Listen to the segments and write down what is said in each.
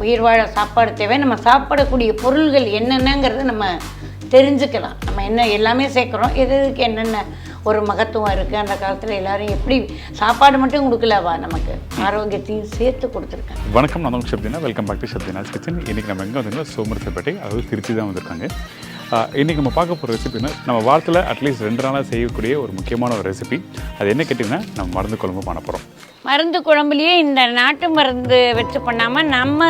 உயிர் வாழ சாப்பாடு தேவை. நம்ம சாப்பிடக்கூடிய பொருள்கள் என்னென்னங்கிறத நம்ம தெரிஞ்சுக்கலாம். நம்ம என்ன எல்லாமே சேர்க்குறோம், எதுக்கு என்னென்ன ஒரு மகத்துவம் இருக்குது. அந்த காலத்தில் எல்லோரும் எப்படி சாப்பாடு மட்டும் கொடுக்கலவா, நமக்கு ஆரோக்கியத்தையும் சேர்த்து கொடுத்துருக்கேன். வணக்கம், நான் சப்தினா. வெல்கம் பேக் டு சப்தினாஸ் கிச்சன். இன்றைக்கி நம்ம எங்கே வந்தோம்னா சோமரசப்பேட்டை, அதாவது திருச்சி தான் வந்திருக்காங்க. இன்றைக்கி நம்ம பார்க்க போகிற ரெசிபின்னா நம்ம வாரத்தில் அட்லீஸ்ட் 2 நாளாக செய்யக்கூடிய ஒரு முக்கியமான ஒரு ரெசிபி. அது என்ன கேட்டிங்கன்னா நம்ம மருந்து குழம்பு பண்ண போகிறோம். மருந்து குழம்புலேயே இந்த நாட்டு மருந்து வச்சு பண்ணாமல் நம்ம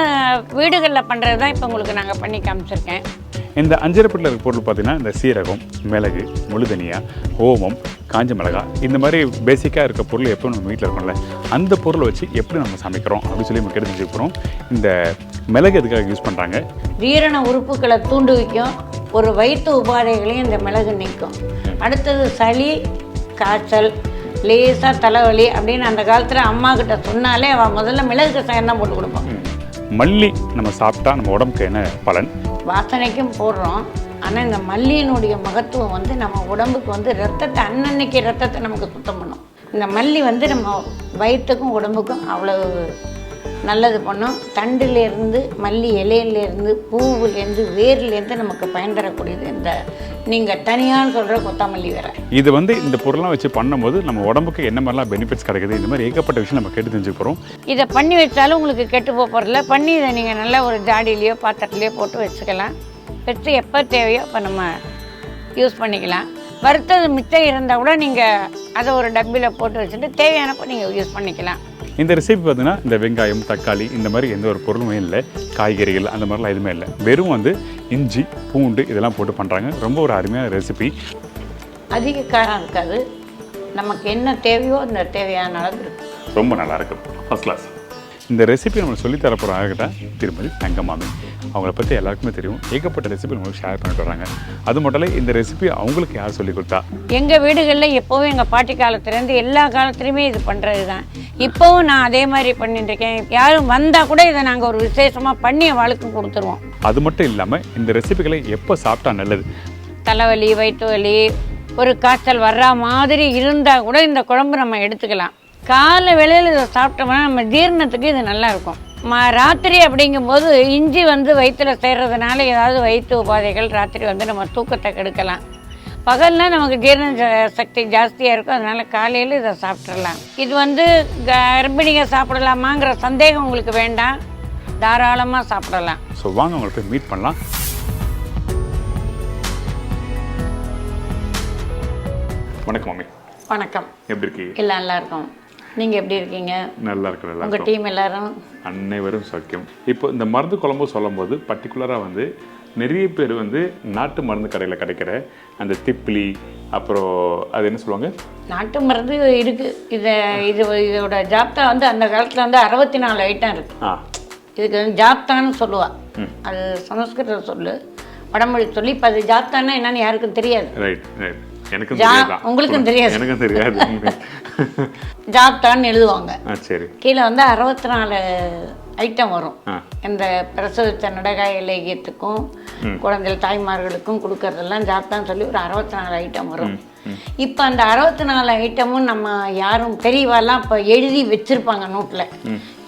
வீடுகளில் பண்ணுறது தான் இப்போ உங்களுக்கு நாங்கள் பண்ணி காமிச்சிருக்கேன். இந்த அஞ்சரைப்பட்டில் இருக்க பொருள் பார்த்திங்கன்னா இந்த சீரகம், மிளகு, முழுதனியா, ஓமம், காஞ்ச மிளகாய், இந்த மாதிரி பேசிக்காக இருக்க பொருள் எப்போ நம்ம வீட்டில் இருக்கோம்ல, அந்த பொருளை வச்சு எப்படி நம்ம சமைக்கிறோம் அப்படின்னு சொல்லி நம்ம கேட்டு தெரிஞ்சுக்கிறோம். இந்த மிளகு எதுக்காக யூஸ் பண்ணுறாங்க? ஜீரண உறுப்புகளை தூண்டுவிக்கும், ஒரு வயிற்று உபாதைகளையும் இந்த மிளகு நீக்கும். அடுத்தது சளி, காய்ச்சல், லேசாக தலைவலி அப்படின்னு அந்த காலத்தில் அம்மா கிட்ட சொன்னாலே அவள் முதல்ல மிளகு கசாயம் தான் போட்டு கொடுப்போம். மல்லி நம்ம சாப்பிட்டா நம்ம உடம்புக்கு என்ன பலன்? வாசனைக்கும் போடுறோம், ஆனால் இந்த மல்லியினுடைய மகத்துவம் வந்து நம்ம உடம்புக்கு வந்து ரத்தத்தை அன்னன்னைக்கு ரத்தத்தை நமக்கு சுத்தம் பண்ணும். இந்த மல்லி வந்து நம்ம வயிற்றுக்கும் உடம்புக்கும் அவ்வளோ நல்லது பண்ணும். தண்டுலேருந்து, மல்லி இலையிலேருந்து, பூவுலேருந்து, வேர்லேருந்து நமக்கு பயன் தரக்கூடியது இந்த நீங்கள் தனியான்னு சொல்கிற கொத்தமல்லி வேற. இது வந்து இந்த பொருள்லாம் வச்சு பண்ணும்போது நம்ம உடம்புக்கு என்ன மாதிரிலாம் பெனிஃபிட்ஸ் கிடைக்குது, இந்த மாதிரி ஏகப்பட்ட விஷயம் நம்ம கேட்டு தெரிஞ்சு போகிறோம். இதை பண்ணி வச்சாலும் உங்களுக்கு கெட்டு போகிறதில்ல. பண்ணி இதை நீங்கள் நல்லா ஒரு ஜாடியிலையோ பாத்திரத்துலையோ போட்டு வச்சுக்கலாம். வச்சு எப்போ தேவையோ அப்போ நம்ம யூஸ் பண்ணிக்கலாம். வறுத்தது மிச்சம் இருந்தால் கூட நீங்கள் அதை ஒரு டப்பியில் போட்டு வச்சுட்டு தேவையானப்போ நீங்கள் யூஸ் பண்ணிக்கலாம். இந்த ரெசிபி பார்த்தீங்கன்னா இந்த வெங்காயம், தக்காளி, இந்த மாதிரி எந்த ஒரு பொருளுமே இல்லை, காய்கறிகள் அந்த மாதிரிலாம் எதுவுமே இல்லை. வெறும் வந்து இஞ்சி, பூண்டு இதெல்லாம் போட்டு பண்ணுறாங்க. ரொம்ப ஒரு அருமையான ரெசிபி. அதிக காரம் இருக்காது, நமக்கு என்ன தேவையோ அந்த தேவையான அளவு இருக்கும். ரொம்ப நல்லாயிருக்கும், ஃபர்ஸ்ட் கிளாஸ். இந்த ரெசிபி நம்ம சொல்லித்தர போகிறாங்கிட்ட திருமதி தங்கமாமி. அவங்கள பற்றி எல்லாருக்குமே தெரியும், ஏகப்பட்ட ரெசிபி நம்மளுக்கு ஷேர் பண்ணிட்டு வராங்க. அது மட்டும் இல்லை, இந்த ரெசிபி அவங்களுக்கு யார் சொல்லிக் கொடுத்தா? எங்கள் வீடுகளில் எப்போவும் எங்கள் பாட்டி காலத்துலேருந்து எல்லா காலத்துலேயுமே இது பண்ணுறது தான். இப்போவும் நான் அதே மாதிரி பண்ணிட்டுருக்கேன். யாரும் வந்தால் கூட இதை நாங்கள் ஒரு விசேஷமாக பண்ணி வாழ்க்கை கொடுத்துருவோம். அது மட்டும் இல்லாமல் இந்த ரெசிபிகளை எப்போ சாப்பிட்டா நல்லது? தலைவலி, வயிற்று வலி, ஒரு காய்ச்சல் வர்ற மாதிரி இருந்தால் கூட இந்த குழம்பு நம்ம எடுத்துக்கலாம். காலை வேளையில் இதை சாப்பிட்டோம்னா நம்ம ஜீரணத்துக்கு இது நல்லாயிருக்கும். ராத்திரி அப்படிங்கும்போது இஞ்சி வந்து வயிற்றில் சேர்றதுனால ஏதாவது வயிற்று உபாதைகள் ராத்திரி வந்து நம்ம தூக்கத்தை கெடுக்கலாம். பகலில் நமக்கு ஜீரண சக்தி ஜாஸ்தியாக இருக்கும், அதனால் காலையில் இதை சாப்பிட்றலாம். இது வந்து கர்ப்பிணிகள் சாப்பிடலாமாங்கிற சந்தேகம் உங்களுக்கு வேண்டாம், தாராளமாக சாப்பிடலாம். ஸோ வாங்க உங்களை போய் மீட் பண்ணலாம். வணக்கம் மாமி. வணக்கம். எப்படி இருக்கீங்க? இல்லை, நல்லா இருக்கும். நீங்கள் எப்படி இருக்கீங்க? நல்லா இருக்கு. நல்லா உங்கள் டீம் எல்லாரும் அனைவரும் சௌக்கியம். இப்போ இந்த மருந்து குழம்பு சொல்லும் போது பர்டிகுலராக வந்து நிறைய பேர் வந்து நாட்டு மருந்து கடையில் கிடைக்கிற அந்த திப்பிலி, அப்புறம் அது என்ன சொல்லுவாங்க, நாட்டு மருந்து இருக்குது. இதோட ஜாப்தா வந்து அந்த காலத்தில் வந்து 64 ஐட்டம் இருக்குது. இதுக்கு வந்து ஜாப்தான்னு சொல்லுவாள். அது சமஸ்கிருத சொல்லு, வடமொழி சொல்லி. இப்போ அது ஜாப்தான்னா என்னன்னு யாருக்கும் தெரியாது. Right right. உங்களுக்கும் தெரியாது, எனக்கும் தெரியாது. ஜாப்தான்னு எழுதுவாங்க. சரி. கீழே வந்து 64 ஐட்டம் வரும். இந்த பிரசவித்த நடகாய் இலக்கியத்துக்கும் குழந்தைகள் தாய்மார்களுக்கும் கொடுக்கறதெல்லாம் ஜாப்தான்னு சொல்லி ஒரு 64 ஐட்டம் வரும். இப்போ அந்த 64 ஐட்டமும் நம்ம யாரும் பெரியவாலாம் இப்போ எழுதி வச்சிருப்பாங்க நோட்டில்.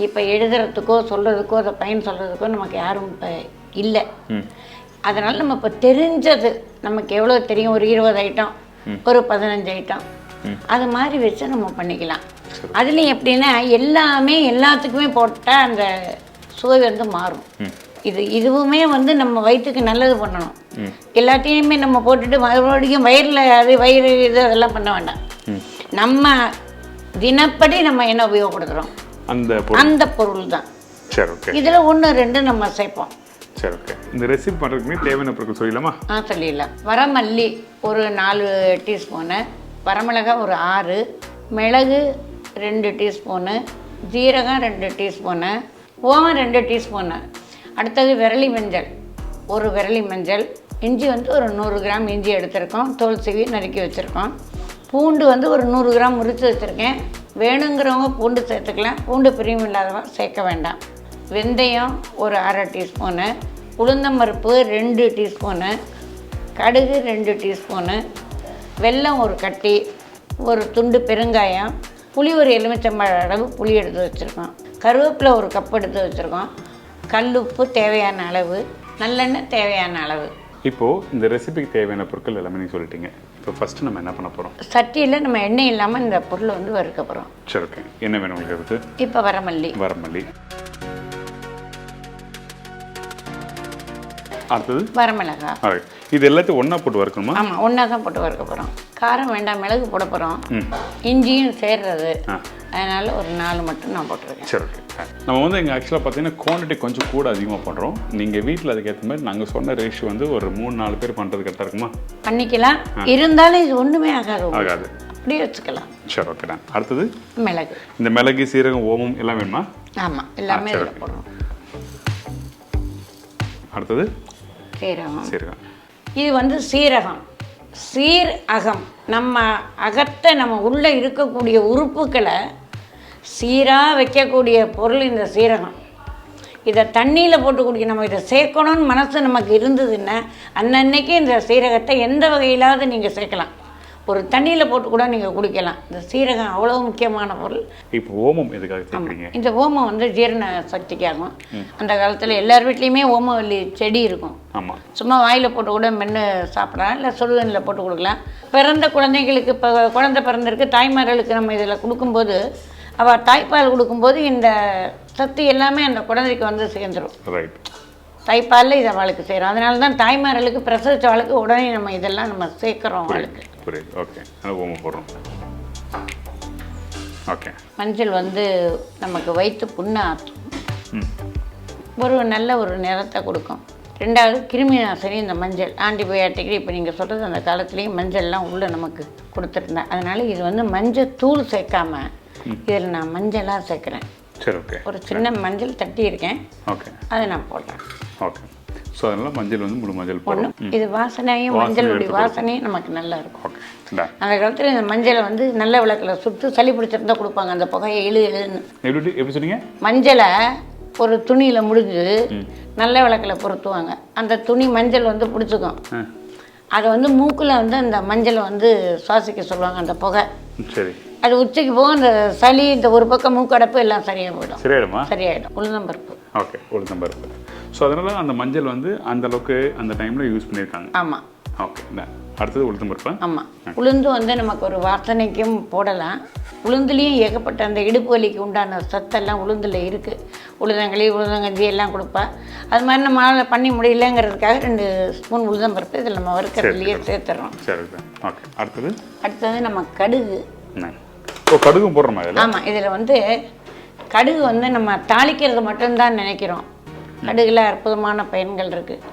இப்போ எழுதுறதுக்கோ சொல்கிறதுக்கோ அதை பயன் சொல்கிறதுக்கோ நமக்கு யாரும் இப்போ இல்லை. அதனால் நம்ம இப்போ தெரிஞ்சது நமக்கு எவ்வளோ தெரியும், ஒரு 20 ஐட்டம், ஒரு 15 ஐட்டம், அது மாதிரி வச்சு நம்ம பண்ணிக்கலாம். அதுலேயும் எப்படின்னா எல்லாமே எல்லாத்துக்குமே போட்டால் அந்த சுவை வந்து மாறும். இதுவுமே வந்து நம்ம வயிற்றுக்கு நல்லது பண்ணணும். எல்லாத்தையுமே நம்ம போட்டுட்டு மறுபடியும் வயிறு இது அதெல்லாம் பண்ண வேண்டாம். நம்ம தினப்படி நம்ம என்ன உபயோகப்படுத்துகிறோம் அந்த பொருள் தான். இதில் 1 2 நம்ம சேர்ப்போம். சரி, ஓகே. இந்த ரெசிபி பண்ணுறதுக்கு தேவையான பொருட்கள் சொல்லலாமா? சொல்லிடலாம். வரமல்லி ஒரு 4 டீஸ்பூனு, வரமிளகாய் ஒரு 6, மிளகு 2 டீஸ்பூனு, ஜீரகம் 2 டீஸ்பூனு, ஓமம் 2 டீஸ்பூனு. அடுத்தது விரலி மஞ்சள், ஒரு விரலி மஞ்சள். இஞ்சி வந்து ஒரு 100 கிராம் இஞ்சி எடுத்திருக்கோம், தோல் சீவி நறுக்கி வச்சுருக்கோம். பூண்டு வந்து ஒரு 100 கிராம் முறித்து வச்சுருக்கேன். வேணுங்கிறவங்க பூண்டு சேர்த்துக்கலாம், பூண்டு பிரியம் இல்லாதவங்க சேர்க்க வேண்டாம். வெந்தயம் ஒரு 1/2 டீஸ்பூனு, உளுந்தம்பருப்பு 2 டீஸ்பூனு, கடுகு 2 டீஸ்பூனு, வெல்லம் ஒரு கட்டி, ஒரு துண்டு பெருங்காயம், புளி ஒரு எலுமிச்சம்பழ அளவு புளி எடுத்து வச்சுருக்கோம், கருவேப்பிலை ஒரு கப் எடுத்து வச்சுருக்கோம், கல்லுப்பு தேவையான அளவு, நல்லெண்ணெய் தேவையான அளவு. இப்போது இந்த ரெசிபிக்கு தேவையான பொருட்கள் எல்லாமே நீங்கள் சொல்லிட்டீங்க. இப்போ ஃபஸ்ட்டு நம்ம என்ன பண்ண போகிறோம்? சட்டியில் நம்ம எண்ணெய் இல்லாமல் இந்த பொருளை வந்து வறுக்க போகிறோம். சரி, ஓகே. என்ன வேணும் உங்களுக்கு? இப்போ வரமல்லி, அடுத்தது வரமிளகாய். இது எல்லாத்தையும் ஒன்றா போட்டு வறுக்கணுமா? ஆமாம், ஒன்றா தான் போட்டு வறுக்க போகிறோம். காரம் வேண்டாம், மிளகு போட போகிறோம். இஞ்சியும் சேர்றது, அதனால் ஒரு 4 மட்டும் நான் போட்டுருக்கேன். சரி, ஓகே. நம்ம வந்து இங்கே ஆக்சுவலாக பார்த்தீங்கன்னா குவான்டிட்டி கொஞ்சம் கூட அதிகமாக பண்ணுறோம். நீங்கள் வீட்டில் அதுக்கேற்ற மாதிரி நாங்கள் சொன்ன ரேஷியோ வந்து ஒரு 3-4 பேர் பண்ணுறது கரெக்டாக இருக்குமா? பண்ணிக்கலாம். இருந்தாலும் இது ஒன்றுமே ஆகாது, அப்படியே வச்சுக்கலாம். சரி, ஓகே. அடுத்தது மிளகு. இந்த மிளகு, சீரகம், ஓமம் எல்லாம் வேணுமா? ஆமாம், எல்லாமே இதில் போடுறோம். அடுத்தது சீரகம். இது வந்து சீரகம், சீரகம். நம்ம அகத்தை, நம்ம உள்ளே இருக்கக்கூடிய உறுப்புக்களை சீராக வைக்கக்கூடிய பொருள் இந்த சீரகம். இதை தண்ணியில் போட்டு குடிக்க, நம்ம இதை சேர்க்கணும்னு மனசு நமக்கு இருந்ததுன்னா அன்னன்னைக்கு இந்த சீரகத்தை எந்த வகையிலாவது நீங்கள் சேர்க்கலாம். ஒரு தண்ணியில் போட்டு கூட நீங்கள் குடிக்கலாம். இந்த சீரகம் அவ்வளோ முக்கியமான பொருள். இப்போ ஓமம் எதுக்காக சேர்க்குறீங்க? இந்த ஓமம் வந்து ஜீரண சக்திக்காகும். அந்த காலத்தில் எல்லார் வீட்லேயுமே ஓமவல்லி செடி இருக்கும். ஆமாம். சும்மா வாயில் போட்டு கூட மென்று சாப்பிட்லாம், இல்லை சுடுதண்ணில் போட்டு கொடுக்கலாம். பிறந்த குழந்தைகளுக்கு, இப்போ குழந்தை பிறந்திருக்கு, தாய்மார்களுக்கு நம்ம இதில் கொடுக்கும்போது, அவள் தாய்ப்பால் கொடுக்கும்போது இந்த சத்து எல்லாமே அந்த குழந்தைக்கு வந்து சேர்ந்துடும். ரைட். தாய்ப்பாலில் இதை அவளுக்கு செய்கிறோம். அதனால தான் தாய்மார்களுக்கு பிரசவித்த அவளுக்கு உடனே நம்ம இதெல்லாம் நம்ம சேர்க்குறோம் அவளுக்கு. புரியுது, ஓகே. ஓமம் போடுறோம். ஓகே. மஞ்சள் வந்து நமக்கு வயிற்று புண்ணை ஆற்றும், ஒரு நல்ல ஒரு நிறத்தை கொடுக்கும். 2வது கிருமி நாசினி இந்த மஞ்சள். ஆன்டிபயோட்டிக் இப்போ நீங்கள் சொல்கிறது அந்த காலத்துலேயும் மஞ்சள்லாம் உள்ளே நமக்கு கொடுத்துருந்தேன். அதனால் இது வந்து மஞ்சள் தூள் சேர்க்காம இதில் நான் மஞ்சளாக சேர்க்குறேன். சரி, ஓகே. ஒரு சின்ன மஞ்சள் தட்டி இருக்கேன். ஓகே. அதை நான் போடுறேன். ஓகே. ஸோ அதனால் மஞ்சள் வந்து முழு மஞ்சள் போடணும். இது வாசனையும், மஞ்சளுடைய வாசனையும் நமக்கு நல்லா இருக்கும். ஓகே. அந்த காலத்தில் இந்த மஞ்சளை வந்து நல்ல விளக்கில் சுட்டு சளி பிடிச்சிருந்தா கொடுப்பாங்க. அந்த புகையை எழுன்னு எப்படி சொன்னீங்க? மஞ்சளை ஒரு துணியில் முடிஞ்சு நல்ல விளக்கில் பொருத்துவாங்க. அந்த துணி மஞ்சள் வந்து பிடிச்சிக்கும். அதை வந்து மூக்கில் வந்து அந்த மஞ்சளை வந்து சுவாசிக்க சொல்லுவாங்க. அந்த புகை சரி, அது உச்சிக்கு போகும். அந்த சளி, இந்த ஒரு பக்கம் மூக்கடைப்பு எல்லாம் சரியாக போயிடும். சரியாயிடுமா? சரியாயிடும். உளுந்தம்பருப்பு. ஓகே, உளுந்தம்பருப்பு. ஸோ அதனால் அந்த மஞ்சள் வந்து அந்த அளவுக்கு அந்த டைமில் யூஸ் பண்ணியிருக்காங்க. ஆமாம். ஓகே. அடுத்தது உளுந்தம்பருப்பு. ஆமாம். உளுந்து வந்து நமக்கு ஒரு வாசனைக்கும் போடலாம். உளுந்துலேயும் ஏகப்பட்ட அந்த இடுப்பு வலிக்கு உண்டான சத்தெல்லாம் உளுந்தில் இருக்குது. உளுந்தங்களி, உளுந்தங்கஞ்சி எல்லாம் கொடுப்பா. அது மாதிரி நம்ம பண்ணி முடியலங்கிறதுக்காக 2 ஸ்பூன் உளுந்தம்பருப்பு இதில் நம்ம வறுக்கிறதுலையே சேர்த்துறோம். சரி, ஓகே. அடுத்தது நம்ம கடுகு. கடுகும் போடுறோமா இதில்? ஆமாம். இதில் வந்து கடுகு வந்து நம்ம தாளிக்கிறது மட்டும்தான் நினைக்கிறோம். கடுகுல அற்புதமான பயன்கள் இருக்குது.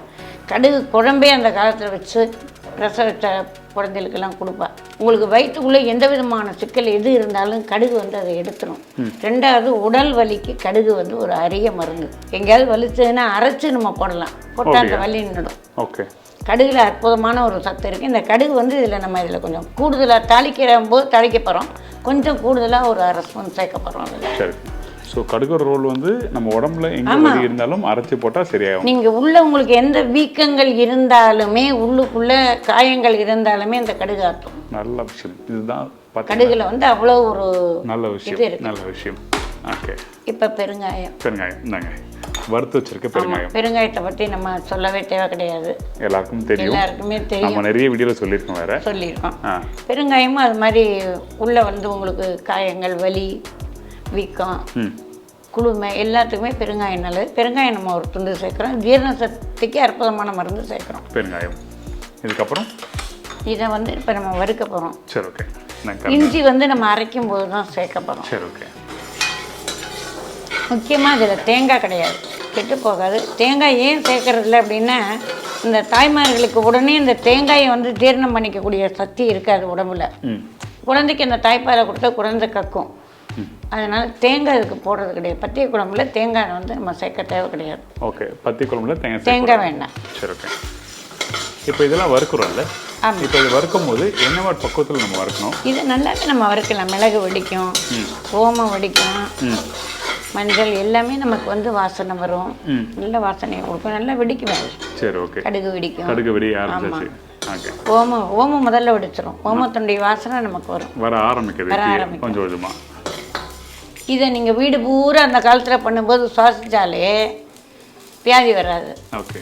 கடுகு குழம்பே அந்த காலத்தில் வச்சு பிரசவித்த குழந்தைகளுக்கெல்லாம் கொடுப்பா. உங்களுக்கு வயிற்றுக்குள்ளே எந்த விதமான சிக்கல் எது இருந்தாலும் கடுகு வந்து அதை எடுத்துரும். 2வது உடல் வலிக்கு கடுகு வந்து ஒரு அரிய மருந்து. எங்கேயாவது வலிச்சதுன்னா அரைச்சி நம்ம போடலாம். போட்டால் அந்த வலி நின்றுடும். ஓகே. கடுகுல அற்புதமான ஒரு சத்து இருக்குது. இந்த கடுகு வந்து இதில் நம்ம இதில் கொஞ்சம் கூடுதலாக தாளிக்கிற போது தாளிக்க போகிறோம். கொஞ்சம் கூடுதலாக ஒரு 1/2 ஸ்பூன் சேர்க்க போகிறோம் அதில். சரி. ஸோ கடுகு ரோல் வந்து நம்ம உடம்புல எங்கே வலி இருந்தாலும் அரைச்சி போட்டால் சரியாகும். நீங்கள் உள்ள உங்களுக்கு எந்த வீக்கங்கள் இருந்தாலுமே, உள்ளுக்குள்ளே காயங்கள் இருந்தாலுமே இந்த கடுகு ஆற்றும். நல்ல விஷயம். இதுதான் கடுகுல வந்து அவ்வளோ ஒரு நல்ல விஷயம். நல்ல விஷயம். ஓகே. இப்போ பெருங்காயம். இந்தாங்க வறுத்து வச்சிருக்க பெருங்காயம். பெருங்காயத்தை பற்றி நம்ம சொல்லவே தேவை கிடையாது. எல்லாருக்குமே தெரியும். நம்ம நிறைய வீடியோவில் சொல்லியிருக்கோம். பெருங்காயமும் அது மாதிரி உள்ளே வந்து உங்களுக்கு காயங்கள், வலி, வீக்கம், குளுமை எல்லாத்துக்குமே பெருங்காயம் நல்லது. பெருங்காயம் நம்ம ஒரு துண்டு சேர்க்குறோம். ஜீரண சக்திக்கு அற்புதமான மருந்து சேர்க்குறோம் பெருங்காயம். இதுக்கப்புறம் இதை வந்து இப்போ நம்ம வறுக்க போகிறோம். சரி, ஓகே. இஞ்சி வந்து நம்ம அரைக்கும் போது தான் சேர்க்க போகிறோம். சரி, ஓகே. முக்கியமாக இதில் தேங்காய் கிடையாது, கெட்டு போகாது. தேங்காய் ஏன் சேர்க்கறதில்ல அப்படின்னா, இந்த தாய்மார்களுக்கு உடனே இந்த தேங்காயை வந்து ஜீரணம் பண்ணிக்கக்கூடிய சக்தி இருக்காது உடம்புல. குழந்தைக்கு அந்த தாய்ப்பாலை கொடுத்தா குழந்தை கக்கும். அதனால் தேங்காய் இதுக்கு போடுறது கிடையாது. பத்திய குழம்புல தேங்காய் வந்து நம்ம சேர்க்க தேவை கிடையாது. ஓகே. பத்திய குழம்புல தேங்காய் வேண்டாம். சரி, ஓகே. இப்போ இதெல்லாம் வறுக்கிறோம்ல. ஆமாம். இப்போ இது வறுக்கும் போது என்ன மாதிரி பக்குவத்தில் நம்ம வறுக்கணும்? இது நல்லாவே நம்ம வறுக்கலாம். மிளகு வெடிக்கும், ஓமம் வெடிக்கும், மஞ்சள் எல்லாமே நமக்கு வந்து வாசனை வரும். நல்ல வாசனையை கொடுக்கும். நல்லா வெடிக்கும். சரி, ஓகே. கடுகு வெடிக்கும். கடுகு வெடி ஆரம்பிச்சு. ஓகே. ஓமம் முதல்ல வெடிச்சிரும். ஓமத்துடைய வாசனை நமக்கு வர ஆரம்பிக்குது கொஞ்சம் கொஞ்சமாக. இதை நீங்கள் வீடு பூரா அந்த காலத்தில் பண்ணும்போது சுவாசித்தாலே வியாதி வராது. ஓகே.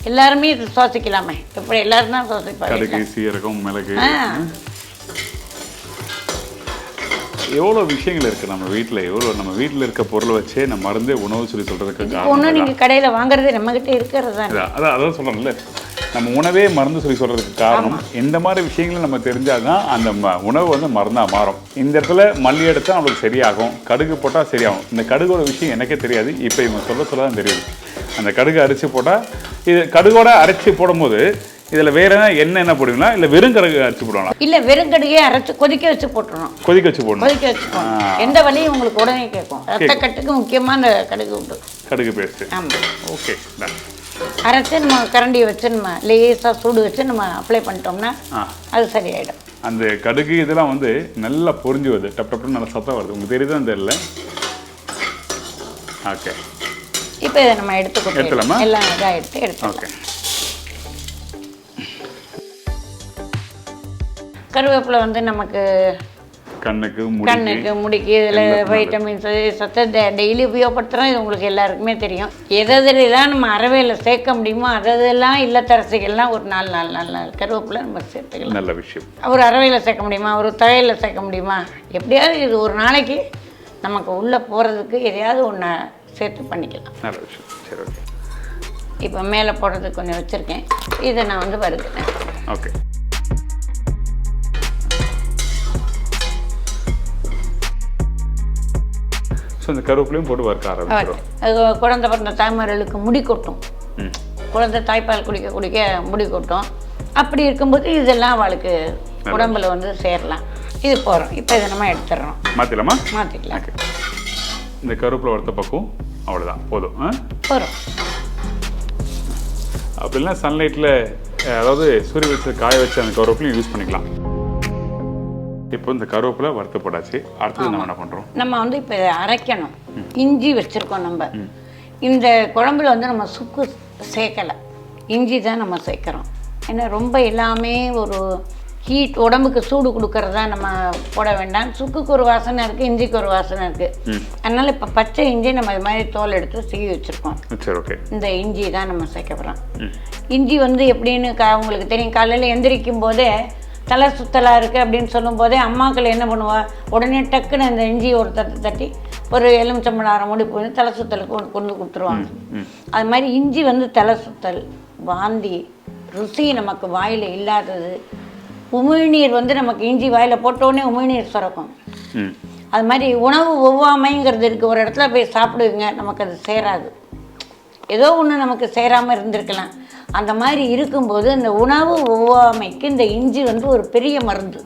எல்லாருமே இது சுவாசிக்கலாமே, எப்படி எல்லாரும் தான் சுவாசிப்பாங்க. கடுகு, சீரகம், மிளகு, எவ்வளோ விஷயங்கள் இருக்குது நம்ம வீட்டில். நம்ம வீட்டில் இருக்க பொருளை வச்சே நம்ம மருந்தே உணவு சொல்லி சொல்கிறதுக்கு ஒன்றும் நீங்கள் கடையில் வாங்குறதே நம்மகிட்ட இருக்கிறது தான். அதான் சொல்கிறோம்ல, நம்ம உணவே மருந்து சொல்லி சொல்கிறதுக்கு காரணம் இந்த மாதிரி விஷயங்களை நம்ம தெரிஞ்சால் தான் அந்த உணவு வந்து மருந்தாக மாறும். இந்த இடத்துல மல்லி எடுத்தால் நம்மளுக்கு சரியாகும், கடுகு போட்டால் சரியாகும். இந்த கடுகோட விஷயம் எனக்கே தெரியாது, இப்போ இவங்க சொல்ல தான் தெரியுது. அந்த கடுகு அரைச்சி போட்டால், இது கடுகோட அரைச்சி போடும்போது இதில் வேற என்ன போடுவீங்களா, இல்லை வெறும் கடுகு அரைச்சி போடுவாங்களா? இல்லை, வெறும் கடுகே அரைச்சி கொதிக்க வச்சு போட்டுருணும். கொதிக்க வச்சு போடணும். கொதிக்க வச்சு போடணும். எந்த வலியும் உங்களுக்கு உடனே கேட்கும். ரத்த கட்டுக்கு முக்கியமாக அந்த கடுகு உண்டு. கடுகு பேஸ்ட். ஆமாம். ஓகே. அரைச்சி நம்ம கரண்டியை வச்சு நம்ம லேசாக சூடு வச்சு நம்ம அப்ளை பண்ணிட்டோம்னா அது சரியாயிடும். அந்த கடுகு இதெல்லாம் வந்து நல்லா பொரிஞ்சு வருது, டப் டப்னு நல்லா சத்தம் வருது. உங்களுக்கு தெரியுதான் தெரியல. ஓகே. இப்போ இதை நம்ம எடுத்துக்கலாமா? எல்லாம் இதாக எடுத்து ஓகே. கருவேப்பிலை வந்து நமக்கு கண்ணுக்கு முடிக்கு இதில் வைட்டமின்ஸு சத்து டெய்லி உபயோகப்படுத்துகிறோம். இது உங்களுக்கு எல்லாருக்குமே தெரியும். எதெல்லாம் நம்ம அறவையில் சேர்க்க முடியுமோ அதெல்லாம் இல்லத்தரசிகள்லாம் ஒரு 4 கருவேப்பிலை நம்ம சேர்த்துக்கலாம். நல்ல விஷயம். ஒரு அறவையில் சேர்க்க முடியுமா, ஒரு தழையில் சேர்க்க முடியுமா, எப்படியாவது இது ஒரு நாளைக்கு நமக்கு உள்ளே போகிறதுக்கு எதையாவது ஒன்று சேர்த்து பண்ணிக்கலாம். நல்ல விஷயம். சரி, ஓகே. இப்போ மேலே போடுறதுக்கு கொஞ்சம் வச்சுருக்கேன், இதை நான் வந்து வறுக்கிறேன். ஓகே. ஸோ இந்த கருவேப்பிலையும் போட்டு வறுக்க ஆரம்பிச்சிடும். அது குழந்தை பிறந்த தாய்மார்களுக்கு முடி கொட்டும், குழந்தை தாய்ப்பால் குடிக்க முடி கொட்டும். அப்படி இருக்கும்போது இதெல்லாம் அவளுக்கு உடம்புல வந்து சேரலாம். இது போகிறோம். இப்போ இதை நம்ம எடுத்துடுறோம். மாற்றிக்கலாம். இந்த கருவேப்பிலை வறுத்த பக்கம் அவ்வளோதான், போதும். போகிறோம். அப்படிலாம் சன்லைட்டில், அதாவது சூரிய வெளிச்சத்தை காய வச்சு அந்த கருவேப்பிலையும் யூஸ் பண்ணிக்கலாம். இப்போ இந்த கருவேப்பிலை வறுத்து போடாச்சு, அடுத்தது நம்ம என்ன பண்ணுறோம்? நம்ம வந்து இப்போ அரைக்கணும். இஞ்சி வச்சுருக்கோம். நம்ம இந்த குழம்புல வந்து நம்ம சுக்கு சேர்க்கலை, இஞ்சி தான் நம்ம சேர்க்குறோம். ஏன்னா ரொம்ப எல்லாமே ஒரு ஹீட், உடம்புக்கு சூடு கொடுக்கறதா நம்ம போட வேண்டாம். சுக்குக்கு ஒரு வாசனை இருக்குது, இஞ்சிக்கு ஒரு வாசனை இருக்குது. அதனால் இப்போ பச்சை இஞ்சி நம்ம இது மாதிரி தோல் எடுத்து சீவி வச்சுருக்கோம். சரி, ஓகே. இந்த இஞ்சி தான் நம்ம சேர்க்க போகிறோம். இஞ்சி வந்து எப்படின்னு உங்களுக்கு தெரியும். காலையில் எந்திரிக்கும் போதே தலை சுத்தலாக இருக்குது அப்படின்னு சொல்லும் போதே அம்மாக்கள் என்ன பண்ணுவா, உடனே டக்குன்னு இந்த இஞ்சி ஒரு தட்டி ஒரு எலுமிச்சம்பழம் மூடி போய் தலை சுத்தலுக்கு கொண்டு கொடுத்துருவாங்க. அது மாதிரி இஞ்சி வந்து தலை சுத்தல், வாந்தி, ருசி நமக்கு வாயில் இல்லாதது, உமிழ்நீர் வந்து நமக்கு இஞ்சி வாயில் போட்டோடனே உமிழ்நீர் சுரக்கும். அது மாதிரி உணவு ஒவ்வாமைங்கிறது இருக்குது. ஒரு இடத்துல போய் சாப்பிடுவீங்க, நமக்கு அது சேராது, ஏதோ ஒன்று நமக்கு சேராமல் இருந்திருக்கலாம். அந்த மாதிரி இருக்கும்போது இந்த உணவு ஒவ்வாமைக்கு இந்த இஞ்சி வந்து ஒரு பெரிய மருந்து.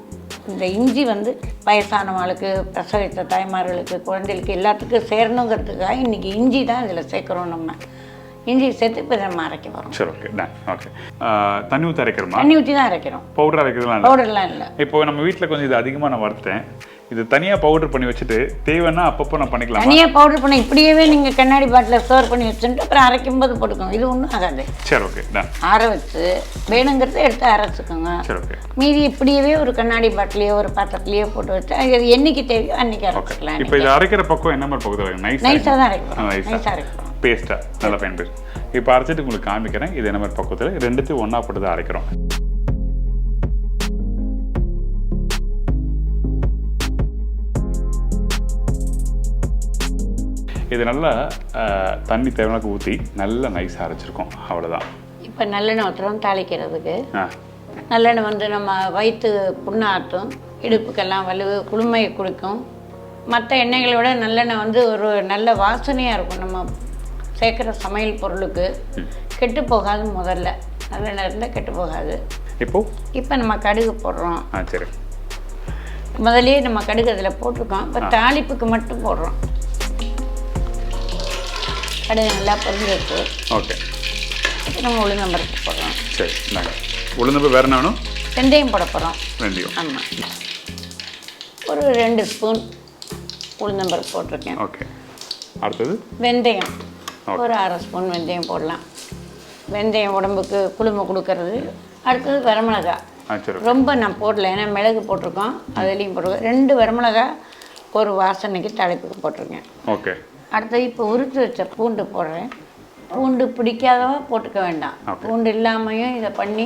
இந்த இஞ்சி வந்து வயசானவங்களுக்கு, பிரசவித்த தாய்மார்களுக்கு, குழந்தைகளுக்கு எல்லாத்துக்கும் சேரணுங்கிறதுக்காக இன்றைக்கி இஞ்சி தான் இதில் சேர்க்குறோம். நம்ம இஞ்சி சேர்த்து இப்போ நம்ம அரைக்க வரோம். சரி, ஓகே. ஓகே. தண்ணி ஊற்றி அரைக்கிறோமா? தண்ணி ஊற்றி தான் அரைக்கிறோம். பவுடர் அரைக்கிறதுலாம் பவுடர்லாம் இல்லை. இப்போ நம்ம வீட்டில் கொஞ்சம் இது அதிகமாக நான் வறுத்தேன், இது தனியாக பவுடர் பண்ணி வச்சுட்டு தேவைன்னா அப்பப்போ நான் பண்ணிக்கலாம். தனியாக பவுடர் பண்ண இப்படியே நீங்கள் கண்ணாடி பாட்டில் ஸ்டோர் பண்ணி வச்சுட்டு அப்புறம் அரைக்கும் போது போட்டுக்கோங்க. இது ஒன்றும் ஆகாது. சரி, ஓகே. ஆற வச்சு வேணுங்கிறத எடுத்து அரைச்சிக்கோங்க. சரி, ஓகே. மீதி இப்படியே ஒரு கண்ணாடி பாட்டிலையோ ஒரு பாத்திரத்துலையோ போட்டு வச்சு அது என்னைக்கு தேவையோ அன்றைக்கி அரைச்சிக்கலாம். இப்போ இது அரைக்கிற பக்கம் என்ன மாதிரி பக்கத்தில் நைஸாக தான் அரைக்கிறோம். நைஸாக அரைக்கிறோம், பேஸ்ட்டாக நல்லா பயன்படுது. இப்போ அரைச்சிட்டு உங்களுக்கு காமிக்கிறேன் இது என்ன மாதிரி பக்கத்தில். ரெண்டுத்தையும் ஒன்றா போட்டு தான் அரைக்கிறோம். இது நல்லா தண்ணி தேவையான ஊற்றி நல்லா நைஸாக அரைச்சிருக்கோம், அவ்வளோதான். இப்போ நல்லெண்ணெய் ஊற்றுறோம் தாளிக்கிறதுக்கு. நல்லெண்ணெய் வந்து நம்ம வயிற்று புண்ணாற்றும், இடுப்புக்கெல்லாம் வலு, குளுமையை கொடுக்கும். மற்ற எண்ணெய்களை விட நல்லெண்ணெய் வந்து ஒரு நல்ல வாசனையாக இருக்கும். நம்ம சேர்க்குற சமையல் பொருளுக்கு கெட்டு போகாது. முதல்ல நல்லெண்ணெய் இருந்தால் கெட்டு போகாது. இப்போ நம்ம கடுகு போடுறோம். சரி, முதலே நம்ம கடுகு அதில் போட்டிருக்கோம். இப்போ தாளிப்புக்கு மட்டும் போடுறோம். கடுகு நல்லா பொரிஞ்சிருக்கு. ஓகே. நம்ம உளுந்தம்பருப்பு போடுறோம். சரி, உளுந்தம்பருப்பு வேறு என்ன வேணும்? வெந்தயம் போட போகிறோம். வெந்தயம். ஆமாம், ஒரு 2 ஸ்பூன் உளுந்தம்பருப்பு போட்டிருக்கேன். ஓகே. அடுத்தது வெந்தயம், ஒரு 1/2 ஸ்பூன் வெந்தயம் போடலாம். வெந்தயம் உடம்புக்கு குளுமை கொடுக்கறது. அடுத்தது வரமிளகாய். ரொம்ப நான் போடல, ஏன்னா மிளகு போட்டிருக்கோம், அதுலேயும் போட்டிருக்கோம். 2 வரமிளகாய் ஒரு வாசனைக்கு தலைப்புக்கு போட்டிருக்கேன். ஓகே. அடுத்தது இப்போ உரித்து வச்ச பூண்டு போடுறேன். பூண்டு பிடிக்காதவ போட்டுக்க வேண்டாம். பூண்டு இல்லாமையும் இதை பண்ணி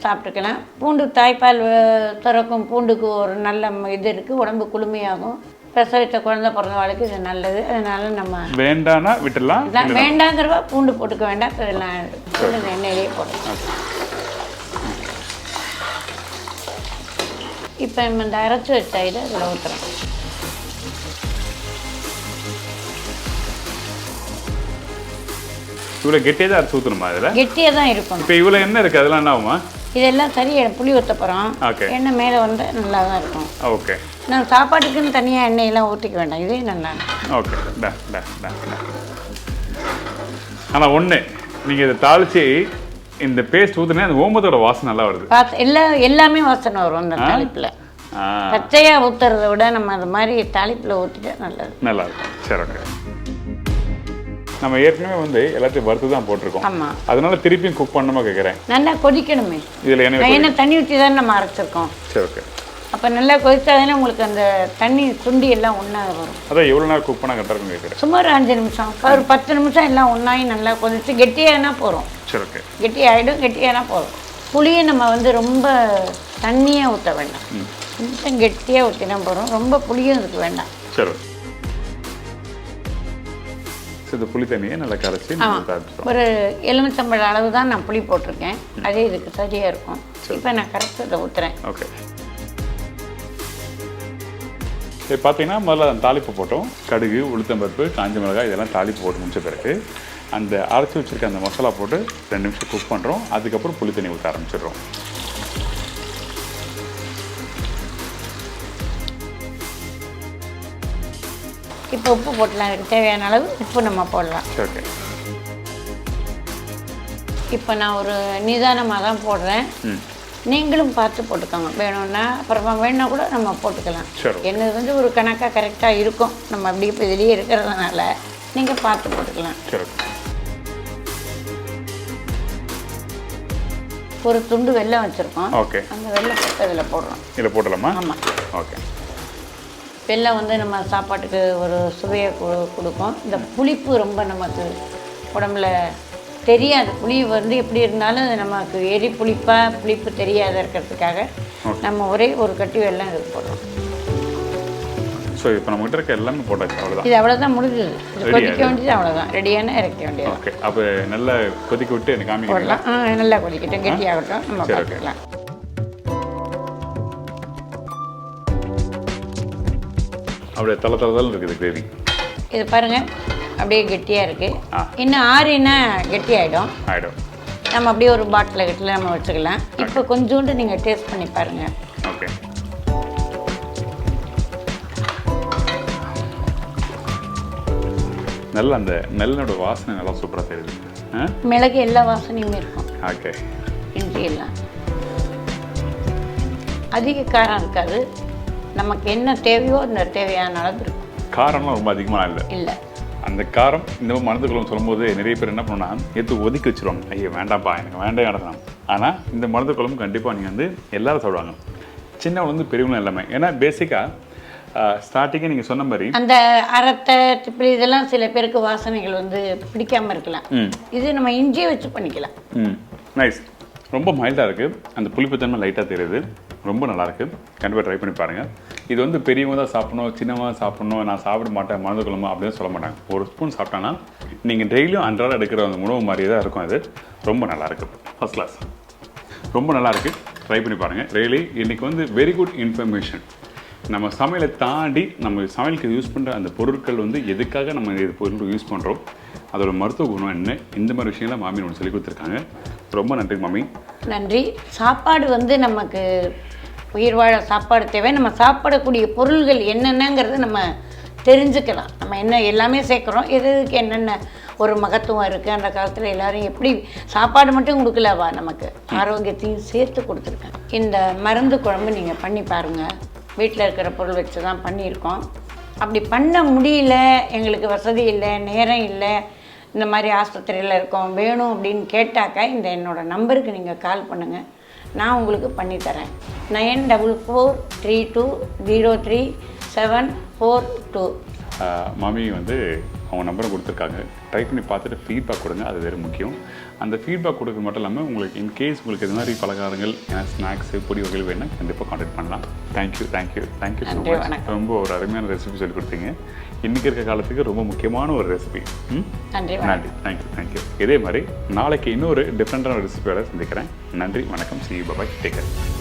சாப்பிட்டுக்கலாம். பூண்டு தாய்ப்பால் சுரக்கும் பூண்டுக்கு ஒரு நல்ல இது இருக்குது, உடம்பு குளுமையாகும். பிரசவித்த குழந்தை பிறந்தவாளுக்கு இது நல்லது. அதனால நம்ம வேண்டானா விட்டுடலாம். வேண்டாங்கிறவா பூண்டு போட்டுக்க வேண்டாம். இதெல்லாம் பூண்டு எண்ணெயிலேயே போடலாம். இப்போ நம்ம இந்த அரைச்சி வச்ச இதை இதில் ஊற்றுறோம். இவ்வளோ கெட்டியாக தான் அரைச்சி ஊற்றணுமா? அதில் கெட்டியாக தான் இருக்கும். இப்போ இவ்வளோ எண்ணெய் இருக்குது, அதெல்லாம் என்ன ஆகுமா? இதெல்லாம் சரியாக புளி ஊற்ற போகிறோம். எண்ணெய் மேலே வந்து நல்லா தான் இருக்கும். ஓகே. நான் சாப்பாட்டுக்குன்னு தனியாக எண்ணெயெல்லாம் ஊற்றிக்க வேண்டாம். இதே நல்லா ஓகே. ஆனால் ஒன்று, நீங்கள் இதை தாளித்து இந்த பேஸ்ட் ஊற்றுனா அந்த ஓமத்தோட வாசனை நல்லா வருது. எல்லாமே வாசனை வரும் அந்த தாளிப்பில். பச்சையாக ஊற்றுறத விட நம்ம அது மாதிரி தாளிப்பில் ஊற்றிட்டா நல்லது, நல்லா இருக்கும். சரி, ஓகே. நம்ம ஏற்கனவே வந்து எல்லாத்தையும் வறுத்து தான் போட்டிருக்கோம். ஆமாம். அதனால திருப்பியும் குக் பண்ணணுமா கேட்குறேன். நல்லா கொதிக்கணுமே. இதில் என்ன தண்ணி ஊற்றி தான் நம்ம அரைச்சிருக்கோம். சரி, ஓகே. அப்போ நல்லா கொதித்தாதானே உங்களுக்கு அந்த தண்ணி சுண்டி எல்லாம் ஒன்றா வரும். அதான் எவ்வளோ நேரம் குக் பண்ணால் கரெக்டாக இருக்கும் கேட்குறேன். சுமார் 5 நிமிஷம், ஒரு 10 நிமிஷம் எல்லாம் ஒன்றாகி நல்லா கொதிச்சு கெட்டியானா போகிறோம். சரி, ஓகே. கெட்டியாகிடும். கெட்டியானா போதும். புளியை நம்ம வந்து ரொம்ப தண்ணியாக ஊற்ற வேண்டாம். கொஞ்சம் கெட்டியாக ஊற்றினா போகிறோம். ரொம்ப புளியும் இதுக்கு வேண்டாம். சரி. இந்த புளி தண்ணியை நல்லா கரைச்சி ஒரு எலுமிச்சம்பழம் அளவு தான் நான் புளி போட்டிருக்கேன். அதே இதுக்கு சரியாக இருக்கும். இப்போ நான் கரைச்சி இதை ஊற்றுறேன். ஓகே. இப்போ பார்த்தீங்கன்னா முதல்ல அந்த தாளிப்பு போட்டோம். கடுகு, உளுத்தம்பருப்பு, காஞ்ச மிளகாய் இதெல்லாம் தாளிப்பு போட்டு முடிச்ச பிறகு அந்த அரைச்சி வச்சுருக்க அந்த மசாலா போட்டு 2 நிமிஷம் குக் பண்ணுறோம். அதுக்கப்புறம் புளி தண்ணி ஊற்ற ஆரம்பிச்சிடுறோம். இப்போ உப்பு போடலாம். அதுக்கு தேவையான அளவு உப்பு நம்ம போடலாம். ஓகே. இப்போ நான் ஒரு நிதானமாக தான் போடுறேன். நீங்களும் பார்த்து போட்டுக்கோங்க. வேணும்னா அப்புறமா வேணும்னா கூட நம்ம போட்டுக்கலாம். என்னது வந்து ஒரு கணக்காக கரெக்டாக இருக்கும். நம்ம அப்படி இப்போ இதுலேயே இருக்கிறதுனால நீங்கள் பார்த்து போட்டுக்கலாம். ஒரு துண்டு வெல்லம் வச்சுருக்கோம். ஓகே. அந்த வெல்லம் போட்டு இதில் போடுறோம். இதில் போடலாமா? ஆமாம். ஓகே. வெல்லம் வந்து நம்ம சாப்பாட்டுக்கு ஒரு சுவையை கொடுக்கும். இந்த புளிப்பு ரொம்ப நமக்கு உடம்புல தெரியாது. புளி வந்து எப்படி இருந்தாலும் நமக்கு புளிப்பு தெரியாத இருக்கிறதுக்காக நம்ம ஒரே ஒரு கட்டி வெல்லம் இதுக்கு போடுறோம். ஸோ இப்போ நம்மகிட்ட இருக்க எல்லாமே போட்டாச்சு. அவ்வளோதான். இது அவ்வளோதான், முடிஞ்சது. கொதிக்க வேண்டியது அவ்வளோதான். ரெடியான இறக்க வேண்டியது. ஓகே. அப்போ நல்லா கொதிக்க விட்டு எனக்கு காமிக்கலாம். நல்லா கொதிக்கட்டும், கெட்டியாகட்டும், நம்ம பார்த்துக்கலாம். அப்படியே தலை இருக்குது கிரேவி. இது பாருங்கள், அப்படியே கெட்டியாக இருக்குது. இன்னும் ஆறினா கெட்டியாகிடும். நம்ம அப்படியே ஒரு பாட்டில் நம்ம வச்சுக்கலாம். இப்போ கொஞ்சோண்டு நீங்கள் டேஸ்ட் பண்ணி பாருங்கள். ஓகே. நல்லா அந்த நெல்லோட வாசனை நல்லா சூப்பராக தெரியுது. மிளகு எல்லா வாசனையுமே இருக்கும். ஓகே. இஞ்சி எல்லாம் அதிக காரம் இருக்காது. நமக்கு என்ன தேவையோ அந்த தேவையான அளவு இருக்கும். காரம்லாம் ரொம்ப அதிகமாக இல்லை. அந்த காரம் இந்த மருந்துக்குள்ள சொல்லும்போது நிறைய பேர் என்ன பண்ணா எடுத்து ஒதுக்கி வச்சுருவாங்க. ஐயோ வேண்டாம்ப்பா, எனக்கு வேண்டாம் இடலாம். ஆனால் இந்த மருந்து குழம்பு கண்டிப்பாக நீங்கள் வந்து எல்லோரும் சாப்பிடுவாங்க, சின்னவங்க பெரியவங்களும் எல்லாமே. ஏன்னா பேசிக்காக ஸ்டார்டிங்கே நீங்கள் சொன்ன மாதிரி அந்த அரட்டை திப்பிலி இதெல்லாம் சில பேருக்கு வாசனைகள் வந்து பிடிக்காமல் இருக்கலாம். இது நம்ம இஞ்சியை வச்சு பண்ணிக்கலாம். நைஸ். ரொம்ப மைல்டாக இருக்குது. அந்த புளிப்புத்தன்மை லைட்டாக தெரியுது. ரொம்ப நல்லாயிருக்கு. கண்டிப்பாக ட்ரை பண்ணி பாருங்கள். இது வந்து பெரியவங்க தான் சாப்பிடணும், சின்னவங்க சாப்பிடணும், நான் சாப்பிட மாட்டேன் மருந்து குழம்பு அப்படின்னு சொல்ல மாட்டாங்க. ஒரு ஸ்பூன் சாப்பிட்டாங்கன்னா நீங்கள் டெய்லியும் அன்றாட எடுக்கிற அந்த உணவு மாதிரியே தான் இருக்கும். அது ரொம்ப நல்லாயிருக்கு. First class. ரொம்ப நல்லாயிருக்கு. ட்ரை பண்ணி பாருங்கள். ரியலி இன்றைக்கி வந்து வெரி குட் இன்ஃபர்மேஷன். நம்ம சமையலை தாண்டி நம்ம சமையலுக்கு யூஸ் பண்ணுற அந்த பொருட்கள் வந்து எதுக்காக நம்ம இது பொருட்கள் யூஸ் பண்ணுறோம், அதோட மருத்துவ குணம் என்ன, இந்த மாதிரி விஷயங்கள்லாம் மாமி ஒன்று சொல்லி கொடுத்துருக்காங்க. ரொம்ப நன்றி மாமி. நன்றி. சாப்பாடு வந்து நமக்கு உயிர் வாழ சாப்பாடு தேவை. நம்ம சாப்பிடக்கூடிய பொருள்கள் என்னென்னங்கிறது நம்ம தெரிஞ்சுக்கலாம். நம்ம என்ன எல்லாமே சேர்க்குறோம், எதுக்கு என்னென்ன ஒரு மகத்துவம் இருக்குது. அந்த காலத்தில் எல்லோரும் எப்படி சாப்பாடு மட்டும் கொடுக்கலவா, நமக்கு ஆரோக்கியத்தையும் சேர்த்து கொடுத்துருக்கேன். இந்த மருந்து குழம்பு நீங்கள் பண்ணி பாருங்கள். வீட்டில் இருக்கிற பொருள் வச்சு தான் பண்ணியிருக்கோம். அப்படி பண்ண முடியல, எங்களுக்கு வசதி இல்லை, நேரம் இல்லை, இந்த மாதிரி ஆஸ்பத்திரியில் இருக்கோம், வேணும் அப்படின்னு கேட்டாக்கா இந்த என்னோடய நம்பருக்கு நீங்கள் கால் பண்ணுங்கள். நான் உங்களுக்கு பண்ணித்தரேன். 9443203742. மாமி வந்து அவங்க நம்பரை கொடுத்துருக்காங்க. ட்ரை பண்ணி பார்த்துட்டு ஃபீட்பேக் கொடுங்க, அது வேறு முக்கியம். அந்த ஃபீட்பேக் கொடுக்க மட்டும் இல்லாமல் உங்களுக்கு இன்கேஸ் உங்களுக்கு இது மாதிரி பலகாரங்கள் ஸ்நாக்ஸு பொடி வகைகள் வேணும்னா கண்டிப்பாக கான்டாக்ட் பண்ணலாம். Thank you so much. ரொம்ப ஒரு அருமையான ரெசிபி சொல்லி கொடுத்தீங்க. இன்றைக்கி இருக்க காலத்துக்கு ரொம்ப முக்கியமான ஒரு ரெசிபி. நன்றி, தேங்க்யூ. இதே மாதிரி நாளைக்கு இன்னொரு டிஃப்ரெண்ட்டான ரெசிபியோட சந்திக்கிறேன். நன்றி, வணக்கம். See you, bye-bye. Take care.